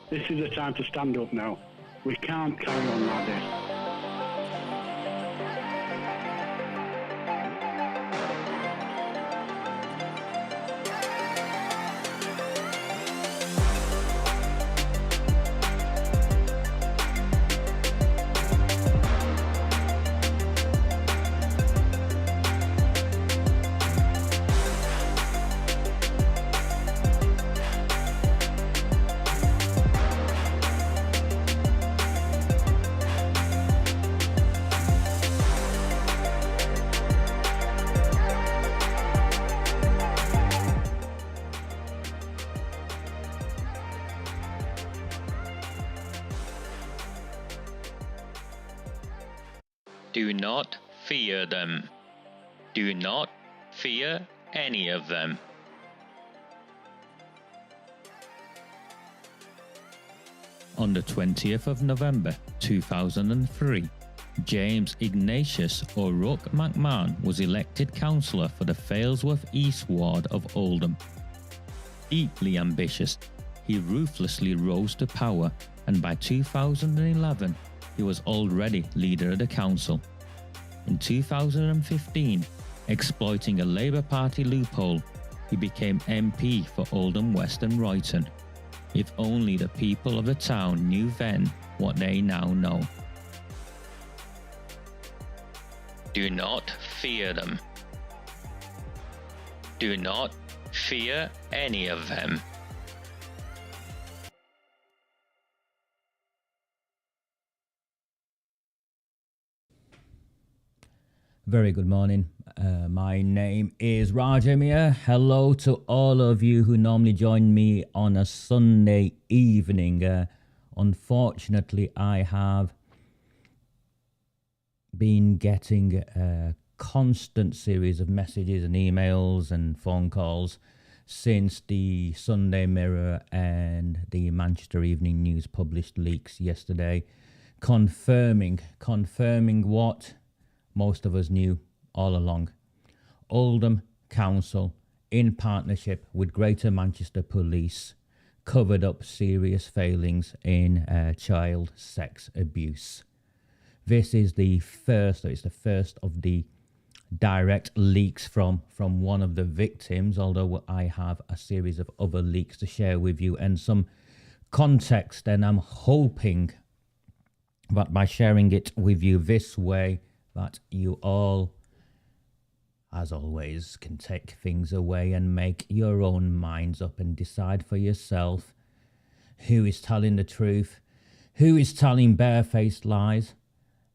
This is the time to stand up now. We can't carry on like this. Do not fear them. Do not fear any of them. On the 20th of November 2003, James Ignatius O'Rourke McMahon was elected councillor for the Failsworth East Ward of Oldham. Deeply ambitious, he ruthlessly rose to power, and by 2011, he was already leader of the council. In 2015, exploiting a Labour Party loophole, he became MP for Oldham West and Royton. If only the people of the town knew then what they now know. Do not fear them. Do not fear any of them. Very good morning. My name is Rajamir. Hello to all of you who normally join me on a Sunday evening. Unfortunately, I have been getting a constant series of messages and emails and phone calls since the Sunday Mirror and the Manchester Evening News published leaks yesterday, confirming what most of us knew all along. Oldham Council, in partnership with Greater Manchester Police, covered up serious failings in child sex abuse. This is the first of the direct leaks from one of the victims, although I have a series of other leaks to share with you and some context, and I'm hoping that by sharing it with you this way, that you all, as always, can take things away and make your own minds up and decide for yourself who is telling the truth, who is telling barefaced lies,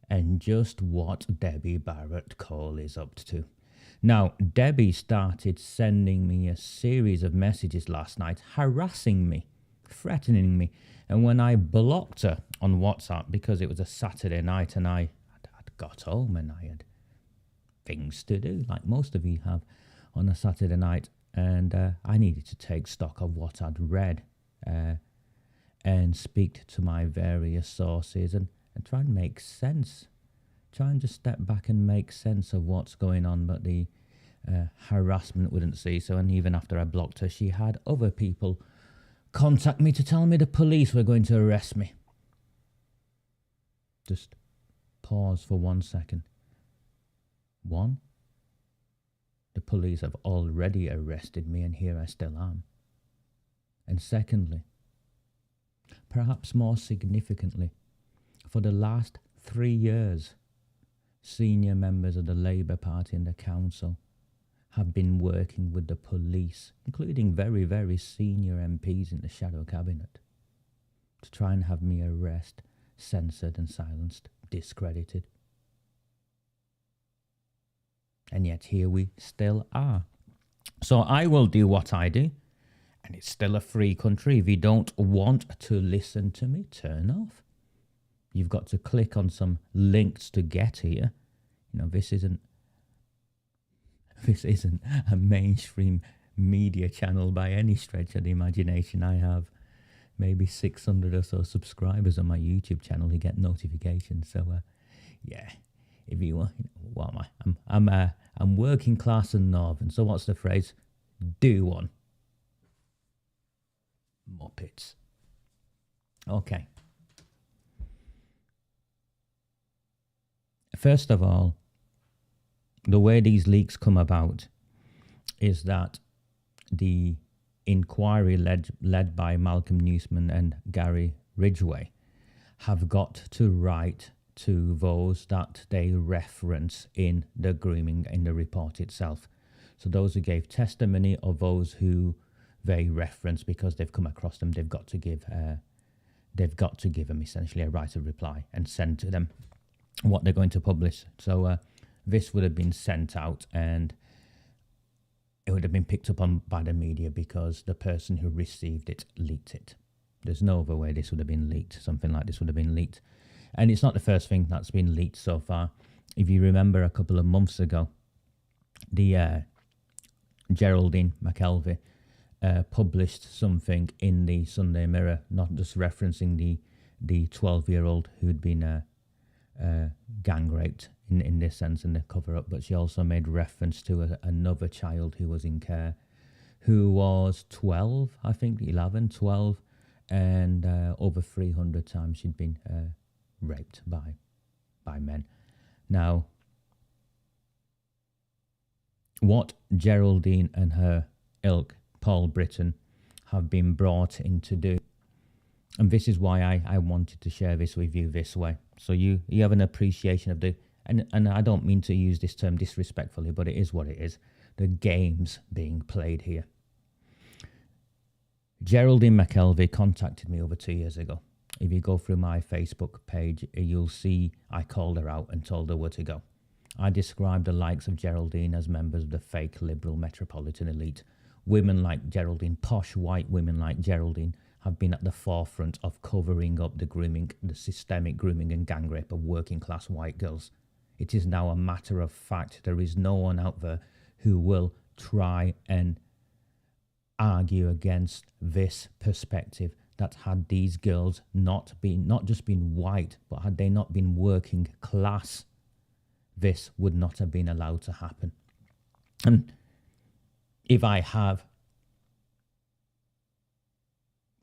and just what Debbie Barrett Cole is up to. Now, Debbie started sending me a series of messages last night, harassing me, threatening me, and when I blocked her on WhatsApp because it was a Saturday night and I got home and I had things to do, like most of you have on a Saturday night, and I needed to take stock of what I'd read and speak to my various sources and try and make sense, try and just step back and make sense of what's going on. But the harassment wouldn't cease, so, and even after I blocked her, she had other people contact me to tell me the police were going to arrest me. Just pause for 1 second. One, the police have already arrested me and here I still am. And secondly, perhaps more significantly, for the last 3 years, senior members of the Labour Party and the council have been working with the police, including very, very senior MPs in the shadow cabinet, to try and have me arrested, censored and silenced, discredited. And yet here we still are. So I will do what I do, and it's still a free country. If you don't want to listen to me, turn off. You've got to click on some links to get here. You know, this isn't a mainstream media channel by any stretch of the imagination. I have maybe 600 or so subscribers on my YouTube channel who get notifications. So, yeah, if you want, what am I? I'm working class and northern. So what's the phrase? Do one. Muppets. Okay. First of all, the way these leaks come about is that the inquiry led by Malcolm Newsman and Gary Ridgway have got to write to those that they reference in the grooming in the report itself. So those who gave testimony or those who they reference because they've come across them, they've got to give them essentially a right of reply and send to them what they're going to publish. So this would have been sent out and it would have been picked up on by the media because the person who received it leaked it. There's no other way this would have been leaked. Something like this would have been leaked. And it's not the first thing that's been leaked so far. If you remember a couple of months ago, the Geraldine McKelvey published something in the Sunday Mirror, not just referencing the 12-year-old who'd been gang raped in this sense in the cover-up, but she also made reference to another child who was in care, who was 12, I think, 11, 12, and over 300 times she'd been raped by men. Now, what Geraldine and her ilk, Paul Britton, have been brought in to do, and this is why I wanted to share this with you this way, so you have an appreciation of and I don't mean to use this term disrespectfully, but it is what it is, the games being played here. Geraldine McKelvey contacted me over 2 years ago. If you go through my Facebook page, you'll see I called her out and told her where to go. I described the likes of Geraldine as members of the fake liberal metropolitan elite. Women like Geraldine, posh white women like Geraldine, have been at the forefront of covering up the systemic grooming and gang rape of working class white girls. It is now a matter of fact. There is no one out there who will try and argue against this perspective that had these girls not just been white, but had they not been working class, this would not have been allowed to happen. And if I have,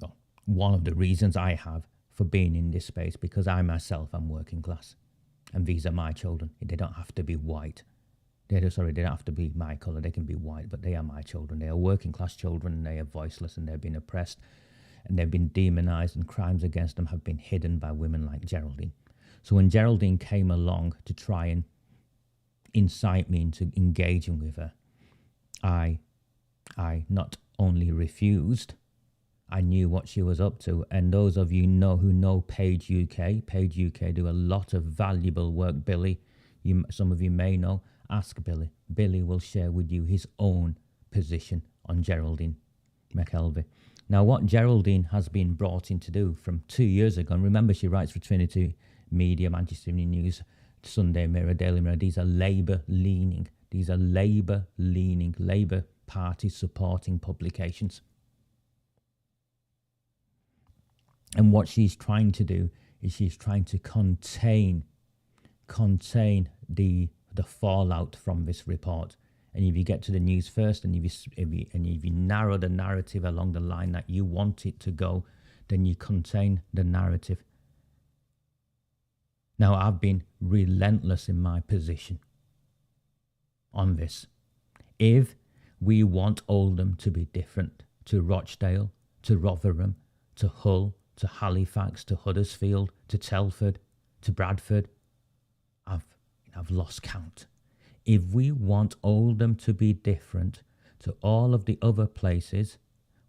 well, one of the reasons I have for being in this space, because I myself am working class, and these are my children. They don't have to be white. They don't have to be my colour. They can be white, but they are my children. They are working class children, and they are voiceless, and they've been oppressed, and they've been demonised, and crimes against them have been hidden by women like Geraldine. So when Geraldine came along to try and incite me into engaging with her, I not only refused, I knew what she was up to. And those of you who know Page UK do a lot of valuable work. Billy, some of you may know, ask Billy. Billy will share with you his own position on Geraldine McKelvey. Now, what Geraldine has been brought in to do from 2 years ago, and remember she writes for Trinity Media, Manchester Evening News, Sunday Mirror, Daily Mirror. These are Labour-leaning, Labour Party-supporting publications. And what she's trying to do is she's trying to contain the fallout from this report. And if you get to the news first, and if you narrow the narrative along the line that you want it to go, then you contain the narrative. Now, I've been relentless in my position on this. If we want Oldham to be different to Rochdale, to Rotherham, to Hull, to Halifax, to Huddersfield, to Telford, to Bradford, I've lost count. If we want Oldham to be different to all of the other places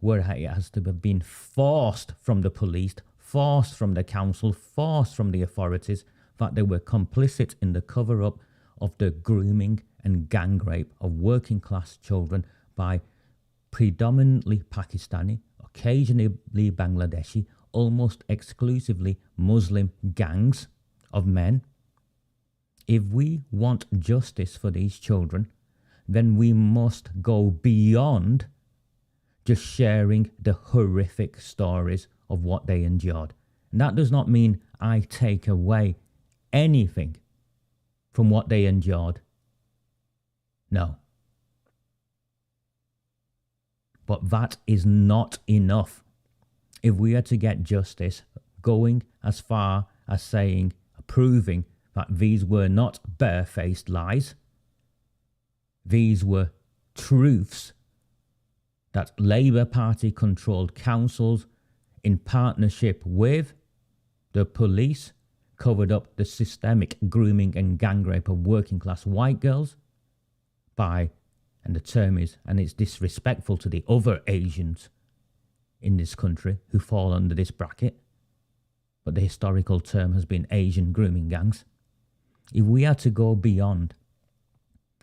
where it has to have been forced from the police, forced from the council, forced from the authorities, that they were complicit in the cover-up of the grooming and gang rape of working class children by predominantly Pakistani, occasionally Bangladeshi, almost exclusively Muslim gangs of men. If we want justice for these children, then we must go beyond just sharing the horrific stories of what they endured. And that does not mean I take away anything from what they endured. No. But that is not enough. If we are to get justice going as far as saying, proving that these were not barefaced lies. These were truths that Labour Party controlled councils in partnership with the police covered up the systemic grooming and gang rape of working class white girls by, and the term is, and it's disrespectful to the other Asians in this country who fall under this bracket, but the historical term has been Asian grooming gangs. If we are to go beyond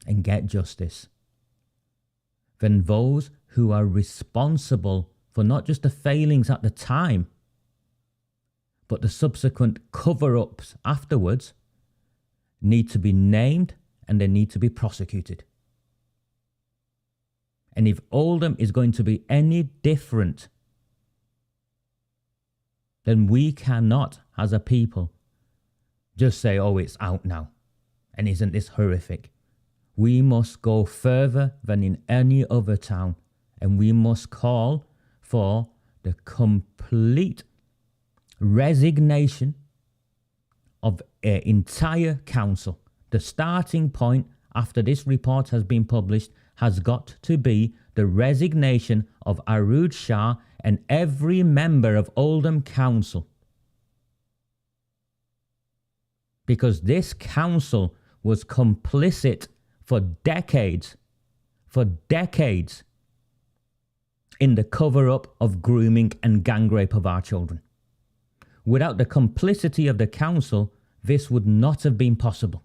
and get justice, then those who are responsible for not just the failings at the time, but the subsequent cover-ups afterwards need to be named and they need to be prosecuted. And if Oldham is going to be any different, then we cannot, as a people, just say, oh, it's out now. And isn't this horrific? We must go further than in any other town. And we must call for the complete resignation of an entire council. The starting point after this report has been published has got to be the resignation of Arood Shah and every member of Oldham Council. Because this council was complicit for decades in the cover-up of grooming and gang rape of our children. Without the complicity of the council, this would not have been possible.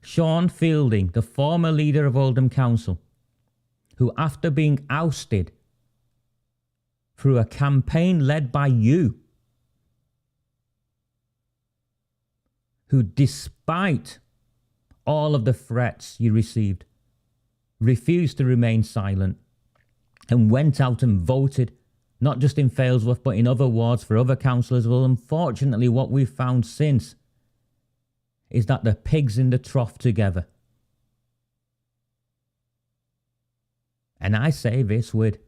Sean Fielding, the former leader of Oldham Council, who after being ousted through a campaign led by you, who despite all of the threats you received, refused to remain silent and went out and voted, not just in Failsworth, but in other wards for other councillors. Well, unfortunately, what we've found since is that the pig's in the trough together. And I say this with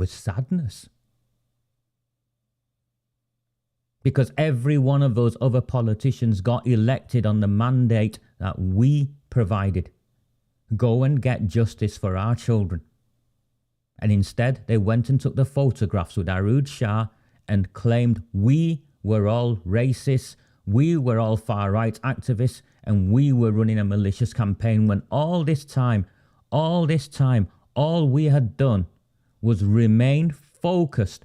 sadness. Because every one of those other politicians got elected on the mandate that we provided. Go and get justice for our children. And instead, they went and took the photographs with Arood Shah and claimed we were all racists, we were all far-right activists, and we were running a malicious campaign when all this time, all we had done was remain focused.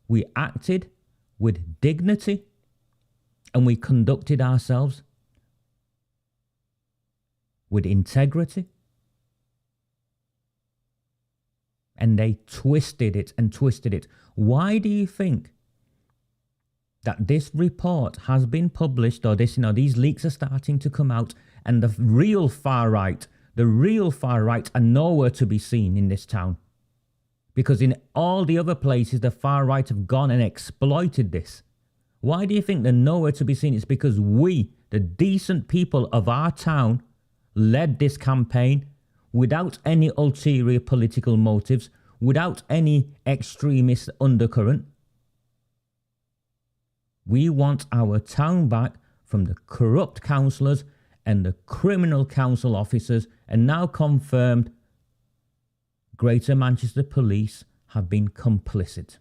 We acted with dignity and we conducted ourselves with integrity. And they twisted it and twisted it. Why do you think that this report has been published, or these leaks are starting to come out, and the real far right are nowhere to be seen in this town? Because in all the other places, the far right have gone and exploited this. Why do you think they're nowhere to be seen? It's because we, the decent people of our town, led this campaign without any ulterior political motives, without any extremist undercurrent. We want our town back from the corrupt councillors and the criminal council officers, and now confirmed Greater Manchester Police have been complicit.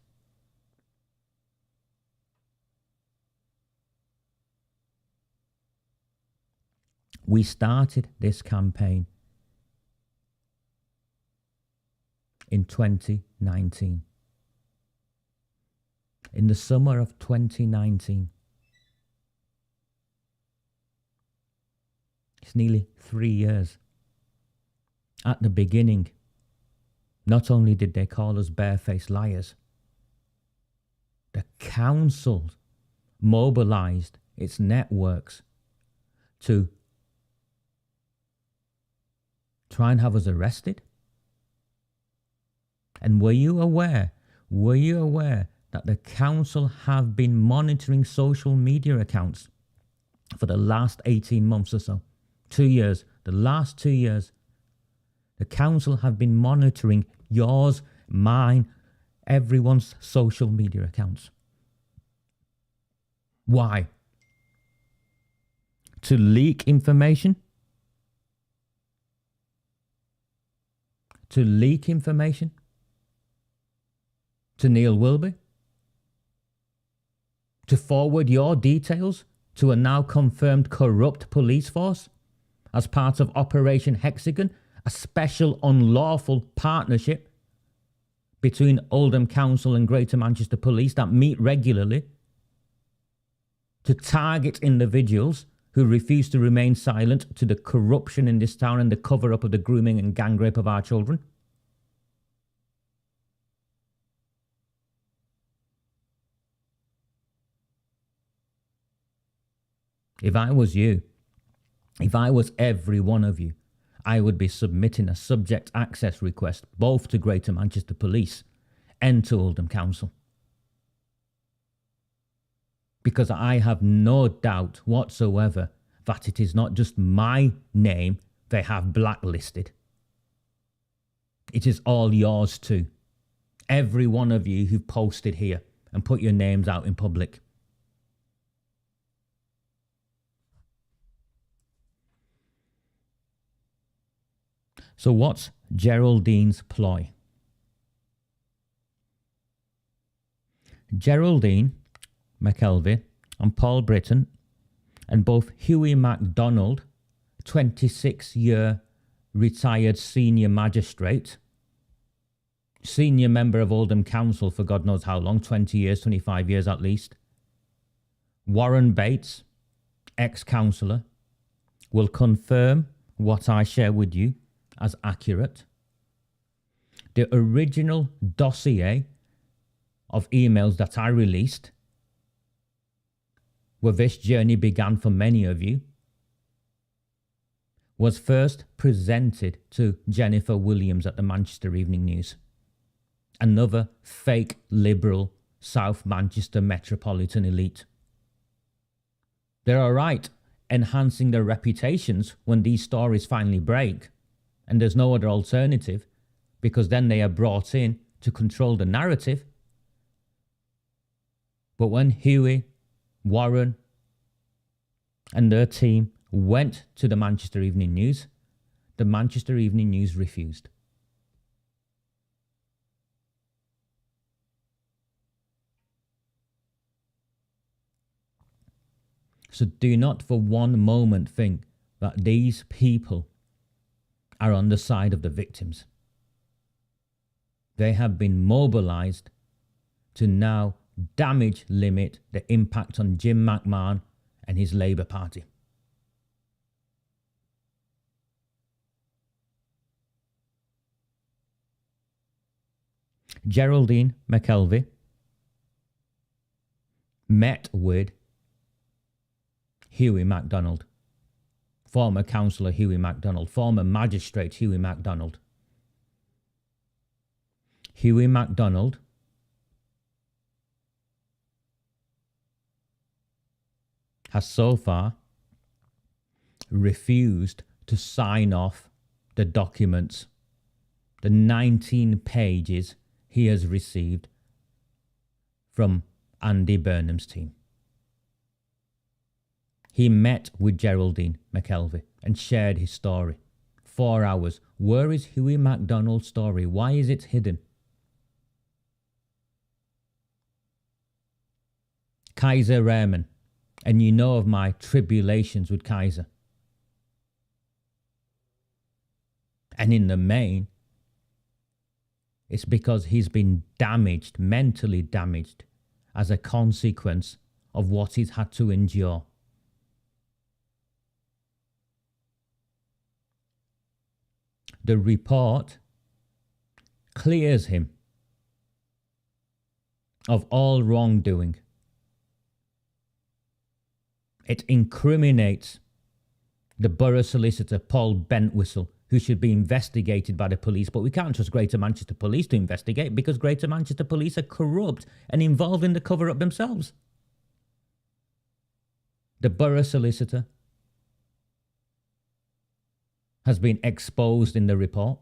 We started this campaign in 2019. In the summer of 2019. It's nearly 3 years. At the beginning, not only did they call us barefaced liars, the council mobilised its networks to try and have us arrested. And were you aware that the council have been monitoring social media accounts for the last 18 months or so? 2 years, the last 2 years, The council have been monitoring yours, mine, everyone's social media accounts. Why? To leak information? To leak information? To Neil Wilby? To forward your details to a now confirmed corrupt police force as part of Operation Hexagon, a special unlawful partnership between Oldham Council and Greater Manchester Police that meet regularly to target individuals who refuse to remain silent to the corruption in this town and the cover-up of the grooming and gang rape of our children? If I was you, if I was every one of you, I would be submitting a subject access request both to Greater Manchester Police and to Oldham Council. Because I have no doubt whatsoever that it is not just my name they have blacklisted. It is all yours too. Every one of you who've posted here and put your names out in public. So what's Geraldine's ploy? Geraldine McKelvey and Paul Britton and both Hughie MacDonald, 26-year retired senior magistrate, senior member of Oldham Council for God knows how long, 20 years, 25 years at least. Warren Bates, ex-councillor, will confirm what I share with you as accurate. The original dossier of emails that I released, where this journey began for many of you, was first presented to Jennifer Williams at the Manchester Evening News, another fake liberal South Manchester metropolitan elite. They're all right enhancing their reputations when these stories finally break, and there's no other alternative, because then they are brought in to control the narrative. But when Hughie, Warren, and their team went to the Manchester Evening News, the Manchester Evening News refused. So do not for one moment think that these people are on the side of the victims. They have been mobilized to now damage limit the impact on Jim McMahon and his Labour Party. Geraldine McKelvey met with Hughie MacDonald, former councillor Hughie MacDonald, former magistrate Hughie MacDonald. Hughie MacDonald has so far refused to sign off the documents, the 19 pages he has received from Andy Burnham's team. He met with Geraldine McKelvey and shared his story. 4 hours. Where is Hughie MacDonald's story? Why is it hidden? Kaiser Raymond. And you know of my tribulations with Kaiser. And in the main, it's because he's been damaged, mentally damaged, as a consequence of what he's had to endure. The report clears him of all wrongdoing. It incriminates the borough solicitor, Paul Bentwhistle, who should be investigated by the police, but we can't trust Greater Manchester Police to investigate because Greater Manchester Police are corrupt and involved in the cover-up themselves. The borough solicitor has been exposed in the report.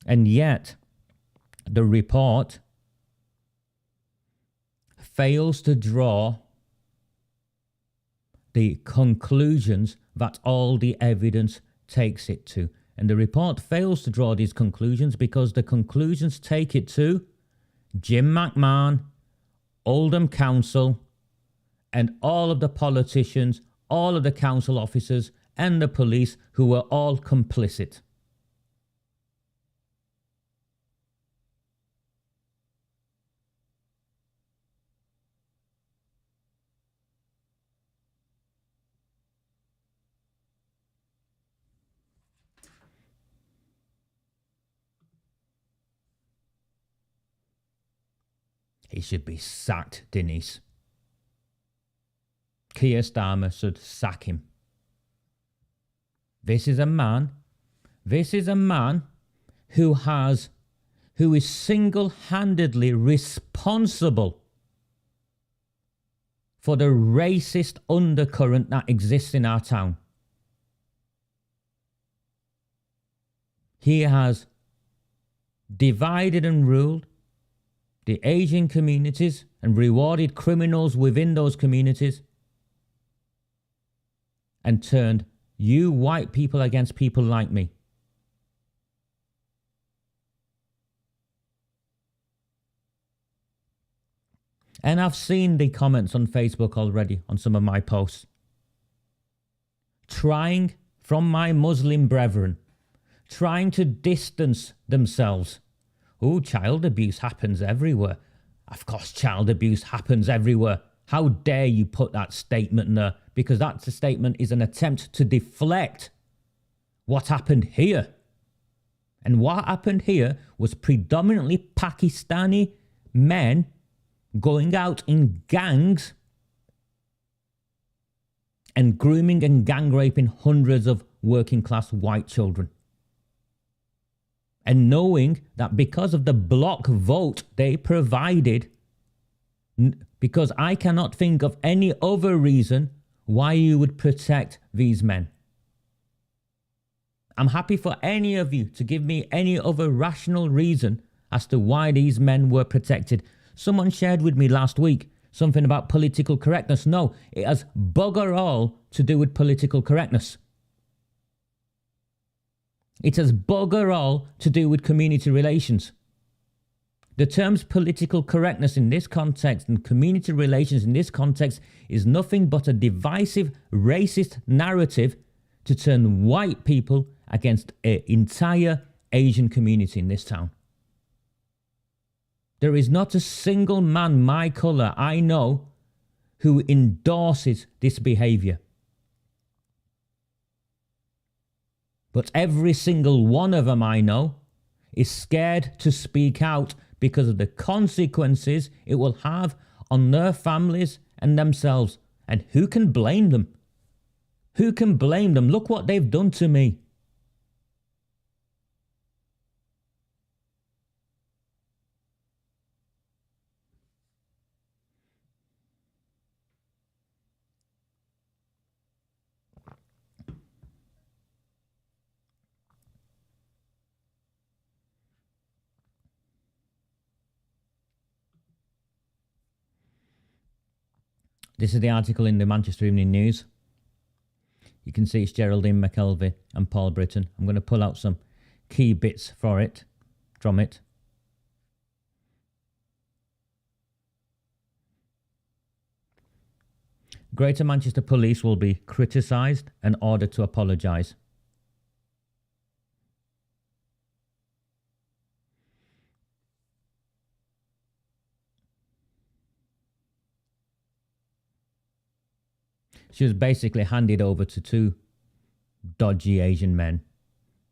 And yet, the report fails to draw the conclusions that all the evidence takes it to. And the report fails to draw these conclusions because the conclusions take it to Jim McMahon, Oldham Council, and all of the politicians, all of the council officers, and the police who were all complicit. He should be sacked, Denise. Keir Starmer should sack him. This is a man who is single-handedly responsible for the racist undercurrent that exists in our town. He has divided and ruled the Asian communities and rewarded criminals within those communities and turned you white people against people like me. And I've seen the comments on Facebook already on some of my posts. Trying, from my Muslim brethren, trying to distance themselves. Oh, child abuse happens everywhere. Of course, child abuse happens everywhere. How dare you put that statement there? Because that statement is an attempt to deflect what happened here. And what happened here was predominantly Pakistani men going out in gangs and grooming and gang raping hundreds of working class white children. And knowing that because of the block vote they provided, because I cannot think of any other reason why you would protect these men. I'm happy for any of you to give me any other rational reason as to why these men were protected. Someone shared with me last week something about political correctness. No, it has bugger all to do with political correctness. It has bugger all to do with community relations. The terms political correctness in this context and community relations in this context is nothing but a divisive, racist narrative to turn white people against an entire Asian community in this town. There is not a single man my colour I know who endorses this behaviour. But every single one of them I know is scared to speak out because of the consequences it will have on their families and themselves. And who can blame them? Who can blame them? Look what they've done to me. This is the article in the Manchester Evening News. You can see it's Geraldine McKelvey and Paul Britton. I'm going to pull out some key bits from it. Greater Manchester Police will be criticised and ordered to apologise. She was basically handed over to two dodgy Asian men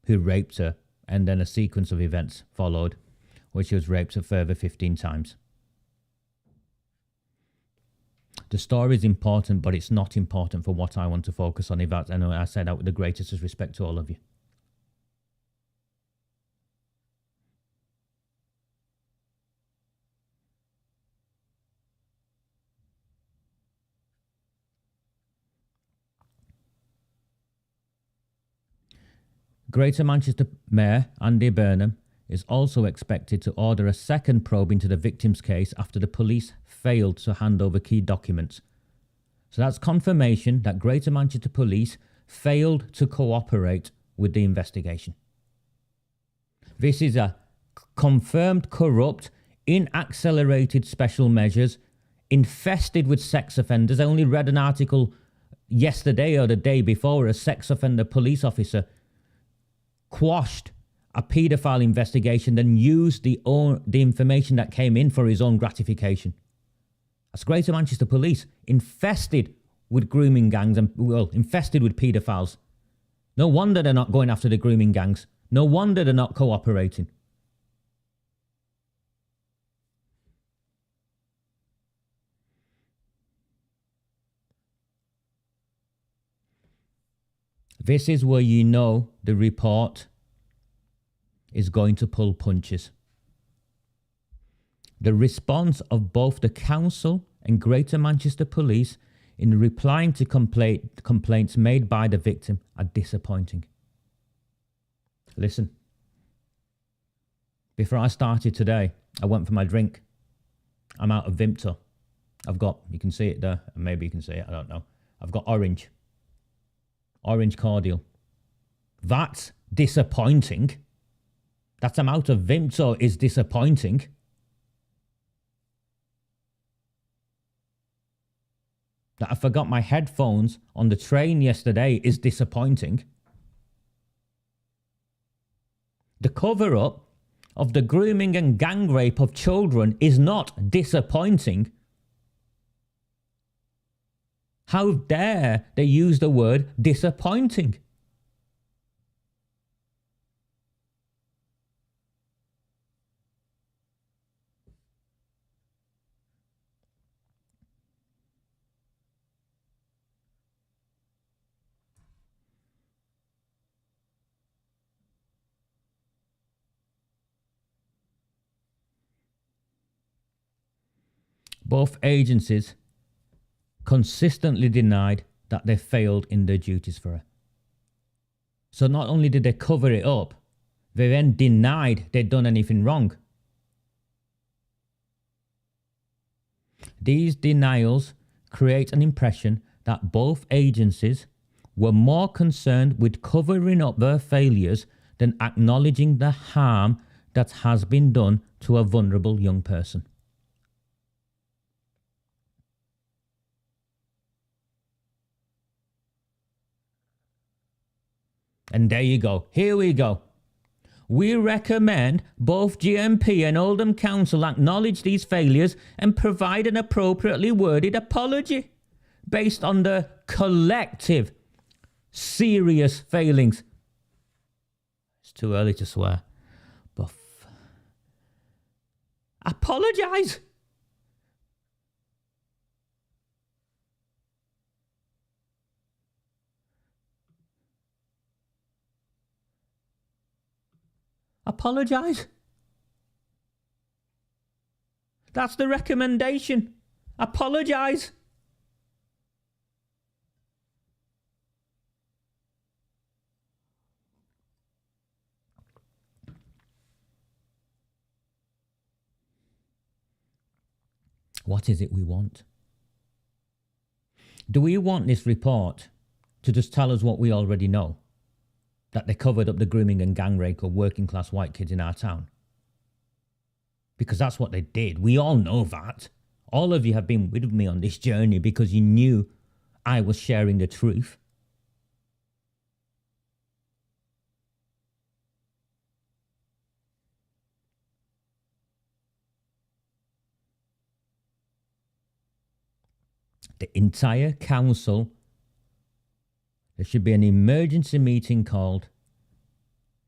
who raped her, and then a sequence of events followed where she was raped a further 15 times. The story is important, but it's not important for what I want to focus on. I know I said that with the greatest respect to all of you. Greater Manchester Mayor Andy Burnham is also expected to order a second probe into the victim's case after the police failed to hand over key documents. So that's confirmation that Greater Manchester Police failed to cooperate with the investigation. This is a confirmed corrupt, in-accelerated special measures, infested with sex offenders. I only read an article yesterday or the day before where a sex offender police officer quashed a paedophile investigation, then used the information that came in for his own gratification. That's Greater Manchester Police, infested with grooming gangs and, well, infested with paedophiles. No wonder they're not going after the grooming gangs. No wonder they're not cooperating. This is where you know the report is going to pull punches. The response of both the council and Greater Manchester Police in replying to complaints made by the victim are disappointing. Listen. Before I started today, I went for my drink. I'm out of Vimto. I've got, you can see it there, maybe you can see it, I don't know. I've got orange cordial. That's disappointing. That I'm out of Vimto is disappointing. That I forgot my headphones on the train yesterday is disappointing. The cover-up of the grooming and gang rape of children is not disappointing. How dare they use the word disappointing? Both agencies consistently denied that they failed in their duties for her. So not only did they cover it up, they then denied they'd done anything wrong. These denials create an impression that both agencies were more concerned with covering up their failures than acknowledging the harm that has been done to a vulnerable young person. And there you go. Here we go. We recommend both GMP and Oldham Council acknowledge these failures and provide an appropriately worded apology based on the collective serious failings. It's too early to swear. But apologise. Apologise. That's the recommendation. Apologise. What is it we want? Do we want this report to just tell us what we already know? That they covered up the grooming and gang rape of working class white kids in our town? Because that's what they did. We all know that. All of you have been with me on this journey because you knew I was sharing the truth. The entire council, there should be an emergency meeting called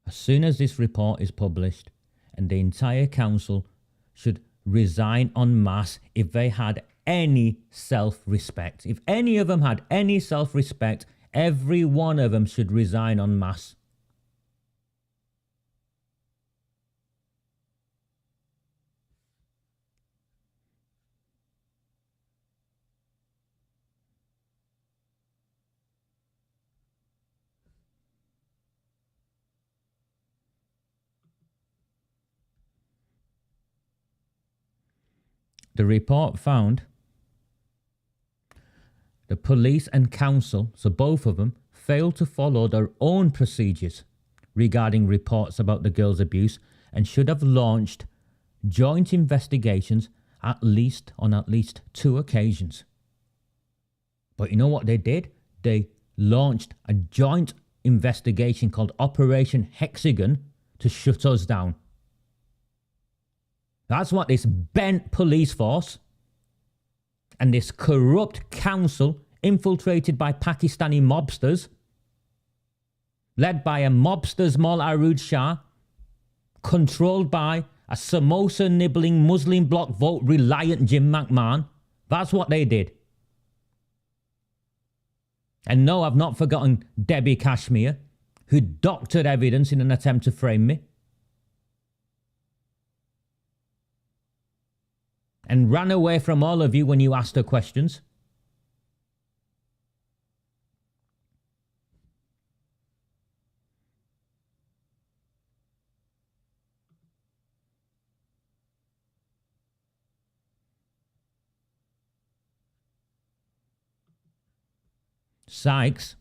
as soon as this report is published, and the entire council should resign en masse if they had any self-respect. If any of them had any self-respect, every one of them should resign en masse. The report found the police and council, so both of them, failed to follow their own procedures regarding reports about the girl's abuse and should have launched joint investigations on at least 2 occasions. But you know what they did? They launched a joint investigation called Operation Hexagon to shut us down. That's what this bent police force and this corrupt council infiltrated by Pakistani mobsters, led by a mobster's Maul Arud Shah, controlled by a samosa-nibbling Muslim bloc vote reliant Jim McMahon. That's what they did. And no, I've not forgotten Debbie Kashmir, who doctored evidence in an attempt to frame me, and ran away from all of you when you asked her questions. Sykes,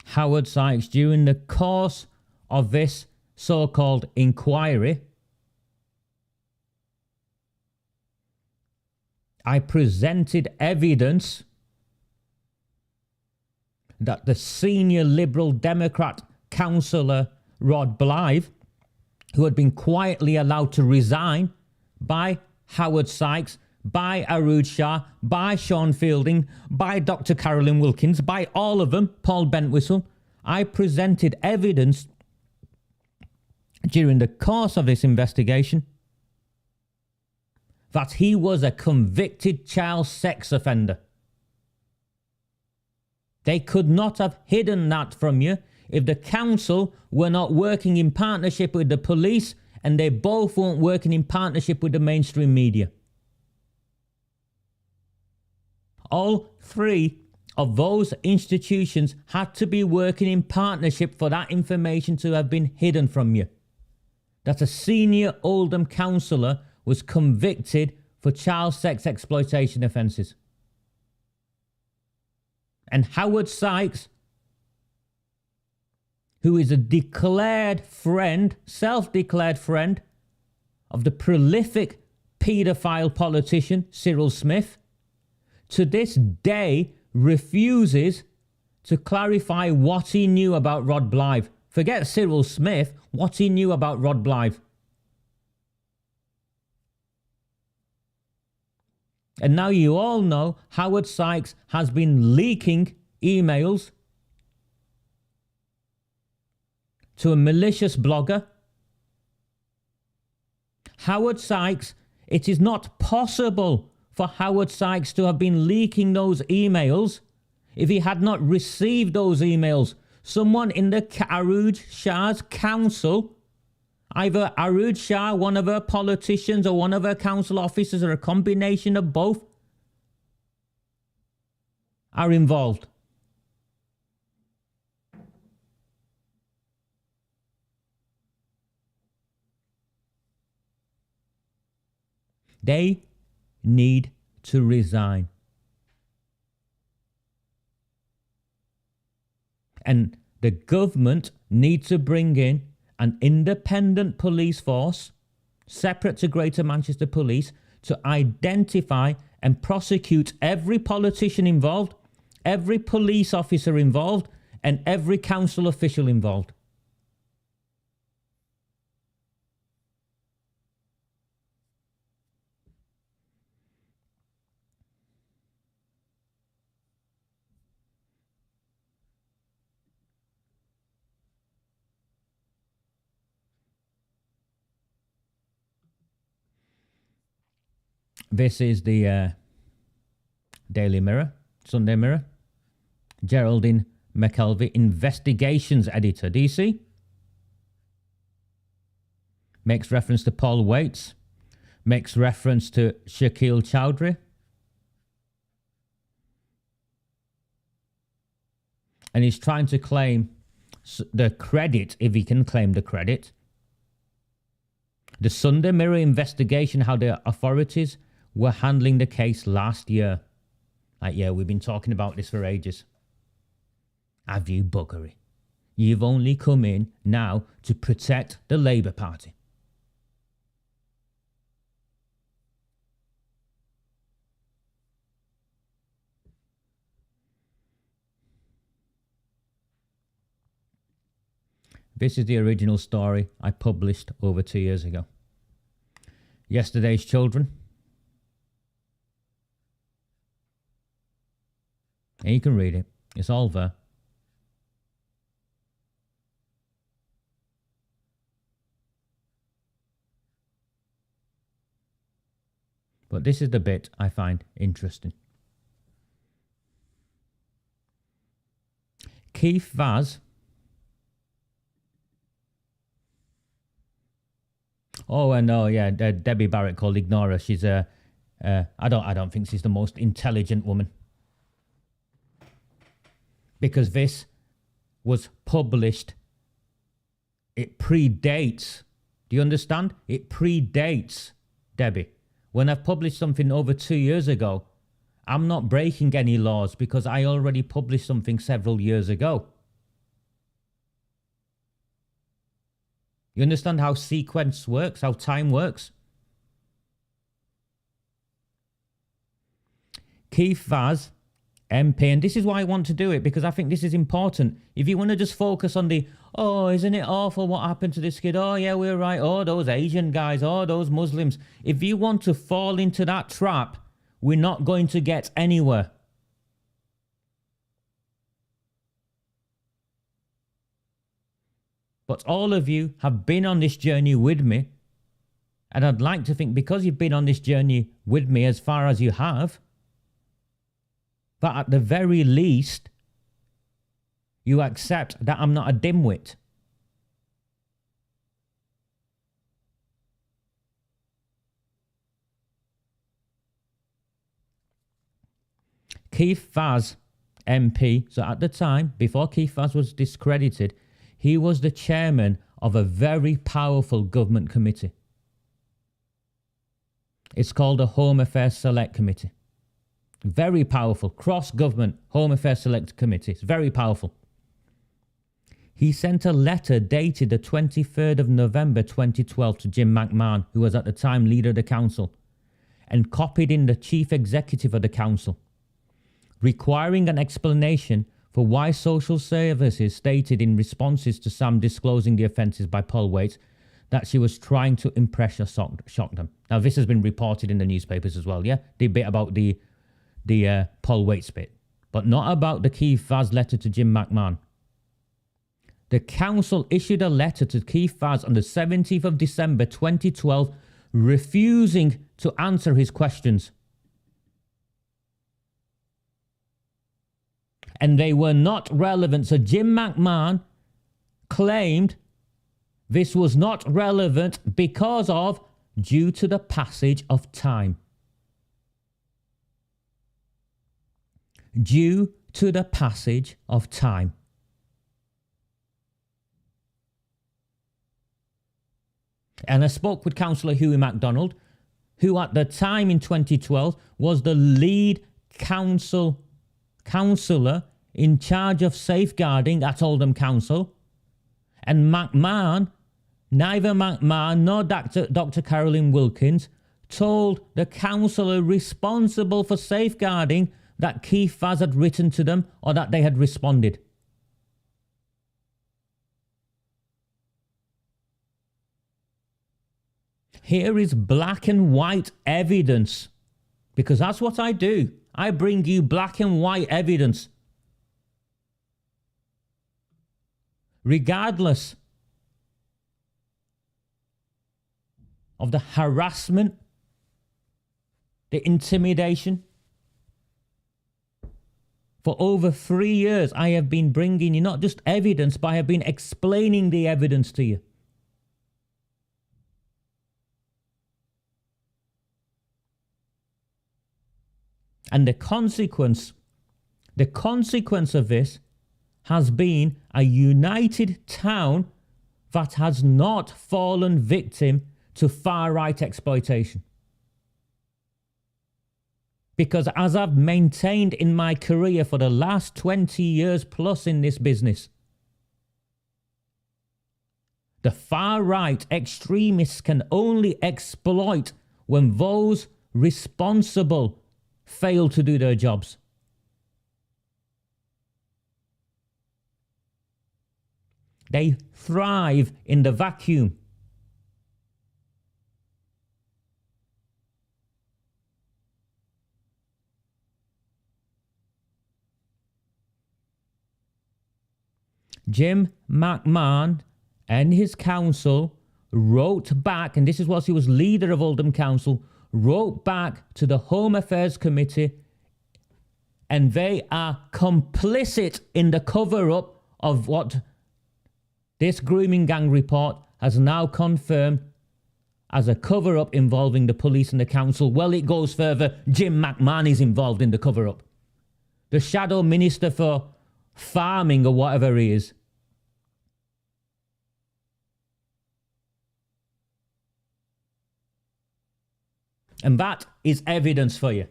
Howard Sykes, during the course of this so-called inquiry, I presented evidence that the senior Liberal Democrat councillor Rod Blythe, who had been quietly allowed to resign by Howard Sykes, by Arud Shah, by Sean Fielding, by Dr. Carolyn Wilkins, by all of them, Paul Bentwhistle, I presented evidence during the course of this investigation that he was a convicted child sex offender. They could not have hidden that from you if the council were not working in partnership with the police and they both weren't working in partnership with the mainstream media. All 3 of those institutions had to be working in partnership for that information to have been hidden from you. That a senior Oldham councillor was convicted for child sex exploitation offences. And Howard Sykes, who is a declared friend, self-declared friend of the prolific paedophile politician Cyril Smith, to this day refuses to clarify what he knew about Rod Blythe. Forget Cyril Smith, what he knew about Rod Blythe. And now you all know Howard Sykes has been leaking emails to a malicious blogger. Howard Sykes, it is not possible for Howard Sykes to have been leaking those emails if he had not received those emails. Someone in the Arud Shah's council, either Arud Shah, one of her politicians, or one of her council officers, or a combination of both, are involved. They need to resign. And the government need to bring in an independent police force, separate to Greater Manchester Police, to identify and prosecute every politician involved, every police officer involved, and every council official involved. This is the Daily Mirror, Sunday Mirror. Geraldine McKelvey, investigations editor. Do you see? Makes reference to Paul Waits. Makes reference to Shakil Chowdhury. And he's trying to claim the credit, if he can claim the credit, The Sunday Mirror investigation, how the authorities were handling the case last year. Like, yeah, we've been talking about this for ages. Have you buggery? You've only come in now to protect the Labour Party. This is the original story I published over 2 years ago. Yesterday's children. And you can read it. It's all there. But this is the bit I find interesting. Keith Vaz. Oh, and no, yeah, Debbie Barrett called ignore her. She's I don't think she's the most intelligent woman. Because this was published, it predates. Do you understand? It predates Debbie. When I've published something over 2 years ago, I'm not breaking any laws because I already published something several years ago. You understand how sequence works, how time works? Keith Vaz, MP, and this is why I want to do it, because I think this is important. If you want to just focus on the, oh, isn't it awful what happened to this kid? Oh, yeah, we're right. Oh, those Asian guys. Oh, those Muslims. If you want to fall into that trap, we're not going to get anywhere. But all of you have been on this journey with me. And I'd like to think because you've been on this journey with me as far as you have, that at the very least, you accept that I'm not a dimwit. Keith Vaz, MP, so at the time, before Keith Vaz was discredited, he was the chairman of a very powerful government committee. It's called the Home Affairs Select Committee. Very powerful, cross-government Home Affairs Select Committee. It's very powerful. He sent a letter dated the 23rd of November 2012 to Jim McMahon, who was at the time leader of the council, and copied in the chief executive of the council, requiring an explanation for why social services stated in responses to Sam disclosing the offences by Paul Waite that she was trying to impress or shock them. Now, this has been reported in the newspapers as well, yeah? The bit about the Paul Waite bit, but not about the Keith Vaz letter to Jim McMahon. The council issued a letter to Keith Vaz on the 17th of December 2012, refusing to answer his questions. And they were not relevant. So Jim McMahon claimed this was not relevant because of due to the passage of time. Due to the passage of time. And I spoke with Councillor Hughie MacDonald, who at the time in 2012 was the lead councillor in charge of safeguarding at Oldham Council. And McMahon, neither McMahon nor Dr. Carolyn Wilkins told the councillor responsible for safeguarding that Keith Vaz had written to them or that they had responded. Here is black and white evidence, because that's what I do. I bring you black and white evidence. Regardless of the harassment, the intimidation. For over 3 years, I have been bringing you not just evidence, but I have been explaining the evidence to you. And the consequence of this has been a united town that has not fallen victim to far-right exploitation. Because as I've maintained in my career for the last 20 years plus in this business, the far-right extremists can only exploit when those responsible fail to do their jobs. They thrive in the vacuum. Jim McMahon and his council wrote back, and this is what he was leader of Oldham Council, wrote back to the Home Affairs Committee, and they are complicit in the cover-up of what this grooming gang report has now confirmed as a cover-up involving the police and the council. Well, it goes further. Jim McMahon is involved in the cover-up. The shadow minister for farming or whatever he is. And that is evidence for you.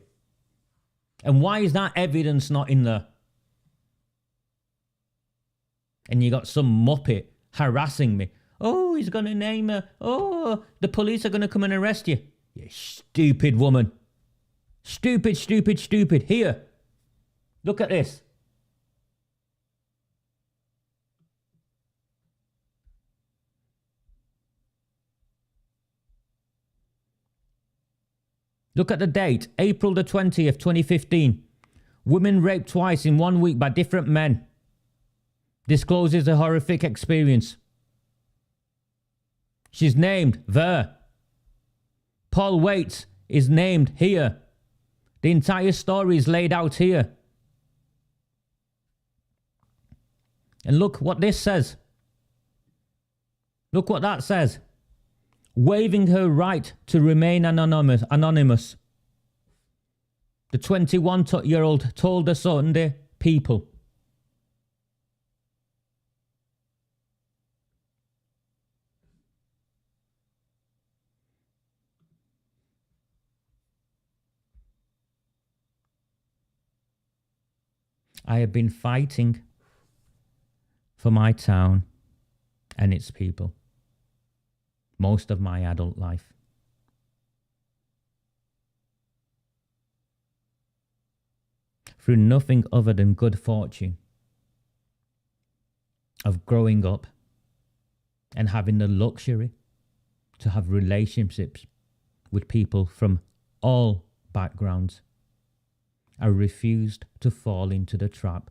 And why is that evidence not in there? And you got some muppet harassing me. Oh, he's going to name her. Oh, the police are going to come and arrest you. You stupid woman. Stupid, stupid, stupid. Here, look at this. Look at the date, April the 20th, 2015. Women raped twice in 1 week by different men. Discloses a horrific experience. She's named there. Paul Waits is named here. The entire story is laid out here. And look what this says. Look what that says. Waiving her right to remain anonymous. The 21-year-old told the Sunday People. I have been fighting for my town and its people most of my adult life. Through nothing other than good fortune of growing up and having the luxury to have relationships with people from all backgrounds, I refused to fall into the trap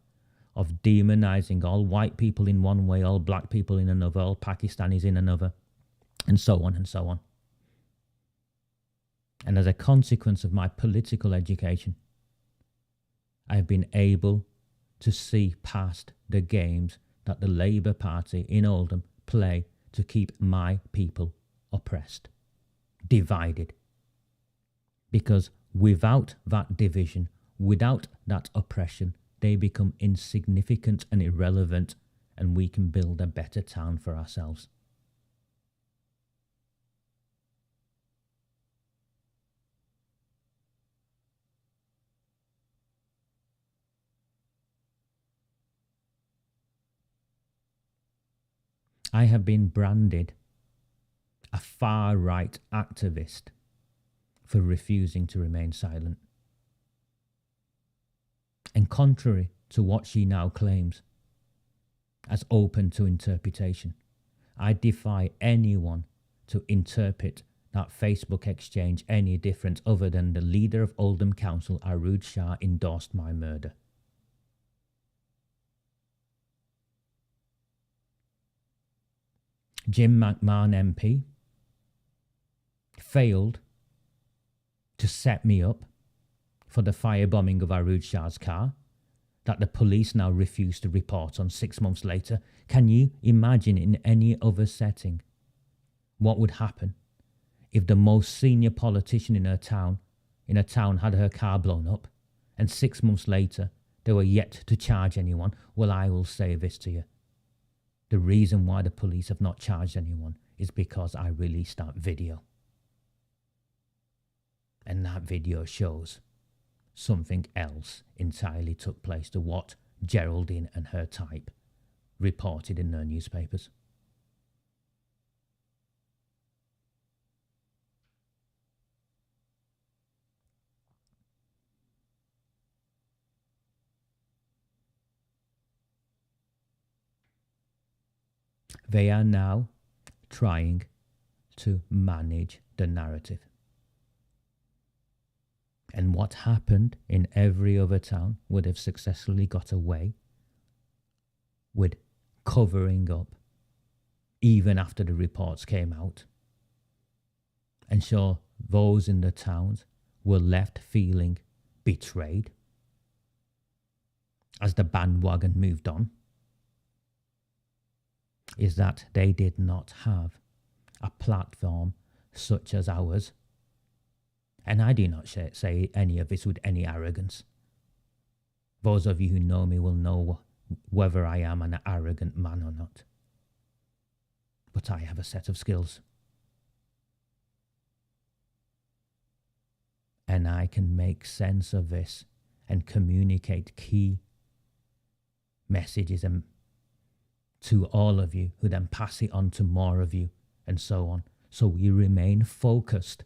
of demonizing all white people in one way, all black people in another, all Pakistanis in another, and so on and so on. And as a consequence of my political education, I have been able to see past the games that the Labour Party in Oldham play to keep my people oppressed, divided. Because without that division, without that oppression, they become insignificant and irrelevant, and we can build a better town for ourselves. I have been branded a far-right activist for refusing to remain silent. And contrary to what she now claims as open to interpretation, I defy anyone to interpret that Facebook exchange any different other than the leader of Oldham Council, Arood Shah, endorsed my murder. Jim McMahon MP failed to set me up for the firebombing of Arood Shah's car that the police now refuse to report on 6 months later. Can you imagine in any other setting what would happen if the most senior politician in a town had her car blown up and 6 months later they were yet to charge anyone? Well, I will say this to you. The reason why the police have not charged anyone is because I released that video. And that video shows something else entirely took place to what Geraldine and her type reported in their newspapers. They are now trying to manage the narrative. And what happened in every other town would have successfully got away with covering up even after the reports came out. And so those in the towns were left feeling betrayed as the bandwagon moved on, is that they did not have a platform such as ours. And I do not say any of this with any arrogance. Those of you who know me will know whether I am an arrogant man or not. But I have a set of skills. And I can make sense of this and communicate key messages to all of you, who then pass it on to more of you, and so on. So we remain focused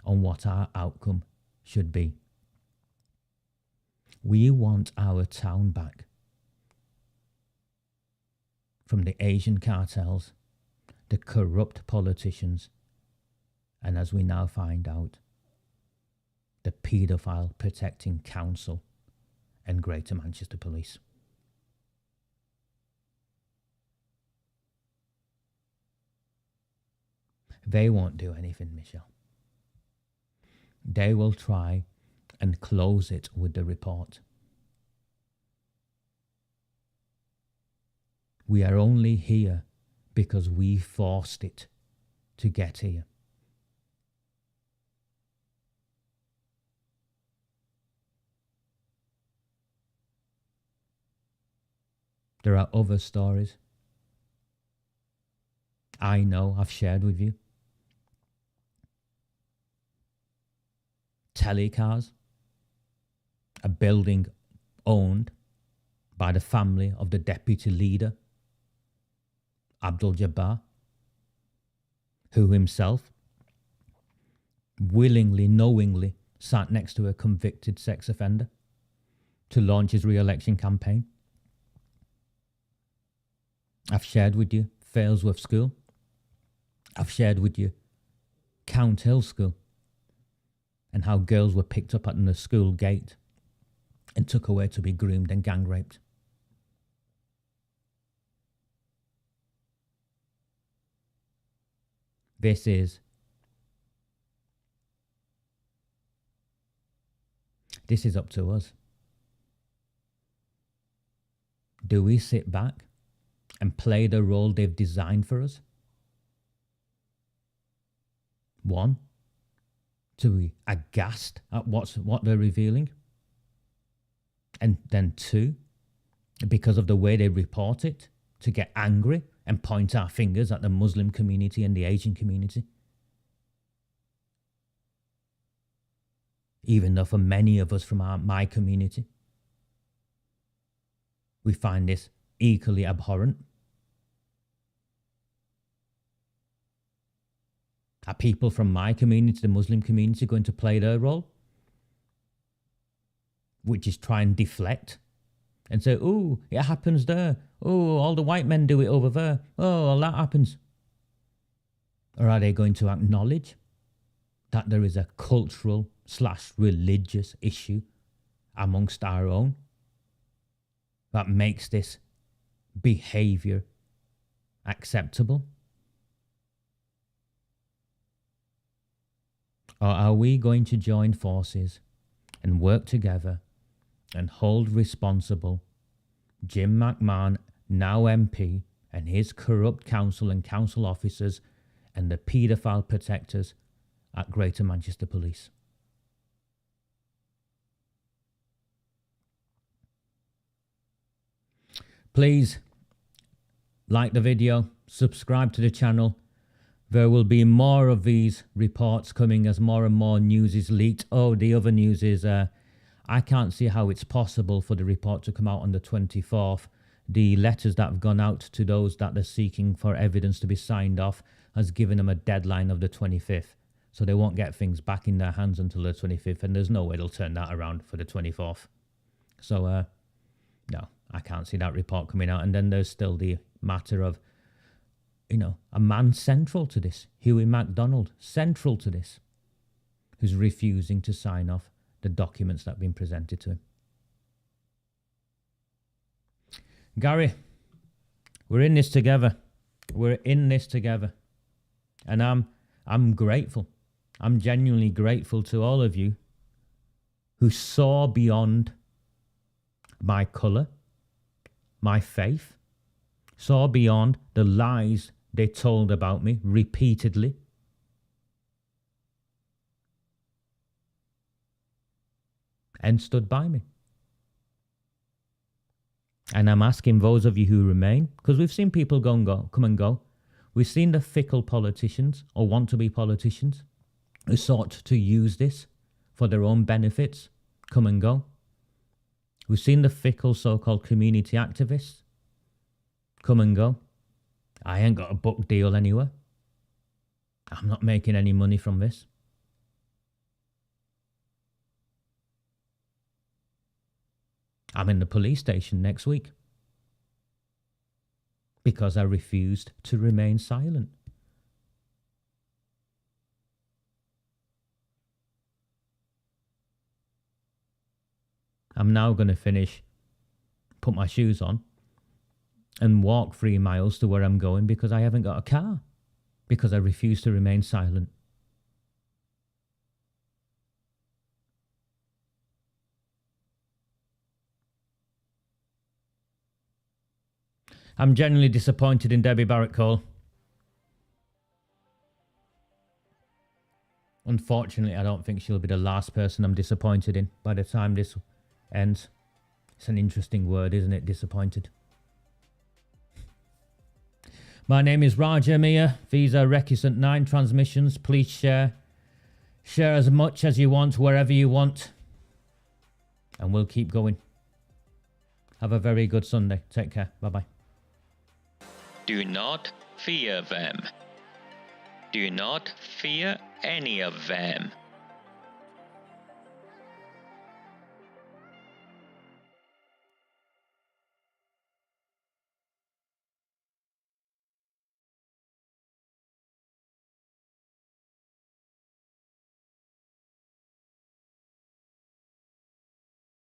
on what our outcome should be. We want our town back from the Asian cartels, the corrupt politicians, and as we now find out, the paedophile protecting council and Greater Manchester Police. They won't do anything, Michelle. They will try and close it with the report. We are only here because we forced it to get here. There are other stories I know I've shared with you. Telecars, a building owned by the family of the deputy leader, Abdul Jabbar, who himself willingly, knowingly sat next to a convicted sex offender to launch his re-election campaign. I've shared with you Failsworth School. I've shared with you Count Hill School, and how girls were picked up at the school gate and took away to be groomed and gang raped. This is up to us. Do we sit back and play the role they've designed for us? One, to be aghast at what they're revealing. And then two, because of the way they report it, to get angry and point our fingers at the Muslim community and the Asian community. Even though for many of us from my community, we find this equally abhorrent. Are people from my community, the Muslim community, going to play their role? Which is try and deflect and say, oh, it happens there. Oh, all the white men do it over there. Oh, all that happens. Or are they going to acknowledge that there is a cultural/religious issue amongst our own that makes this behavior acceptable? Or are we going to join forces and work together and hold responsible Jim McMahon, now MP, and his corrupt council and council officers and the paedophile protectors at Greater Manchester Police? Please like the video, subscribe to the channel. There will be more of these reports coming as more and more news is leaked. Oh, the other news is I can't see how it's possible for the report to come out on the 24th. The letters that have gone out to those that are seeking for evidence to be signed off has given them a deadline of the 25th. So they won't get things back in their hands until the 25th, and there's no way they'll turn that around for the 24th. So, no, I can't see that report coming out. And then there's still the matter of, you know, a man central to this, Hughie MacDonald, central to this, who's refusing to sign off the documents that have been presented to him. Gary, we're in this together. We're in this together. And I'm grateful. I'm genuinely grateful to all of you who saw beyond my colour, my faith, saw beyond the lies they told about me repeatedly. And stood by me. And I'm asking those of you who remain, because we've seen people come and go. We've seen the fickle politicians, or want to be politicians, who sought to use this for their own benefits, come and go. We've seen the fickle so-called community activists come and go. I ain't got a book deal anywhere. I'm not making any money from this. I'm in the police station next week because I refused to remain silent. I'm now going to finish, put my shoes on, and walk 3 miles to where I'm going because I haven't got a car, because I refuse to remain silent. I'm genuinely disappointed in Debbie Barrett-Cole. Unfortunately, I don't think she'll be the last person I'm disappointed in by the time this ends. It's an interesting word, isn't it? Disappointed. My name is Raja Mia. These are Recusant 9 transmissions. Please share. Share as much as you want, wherever you want. And we'll keep going. Have a very good Sunday. Take care. Bye-bye. Do not fear them. Do not fear any of them.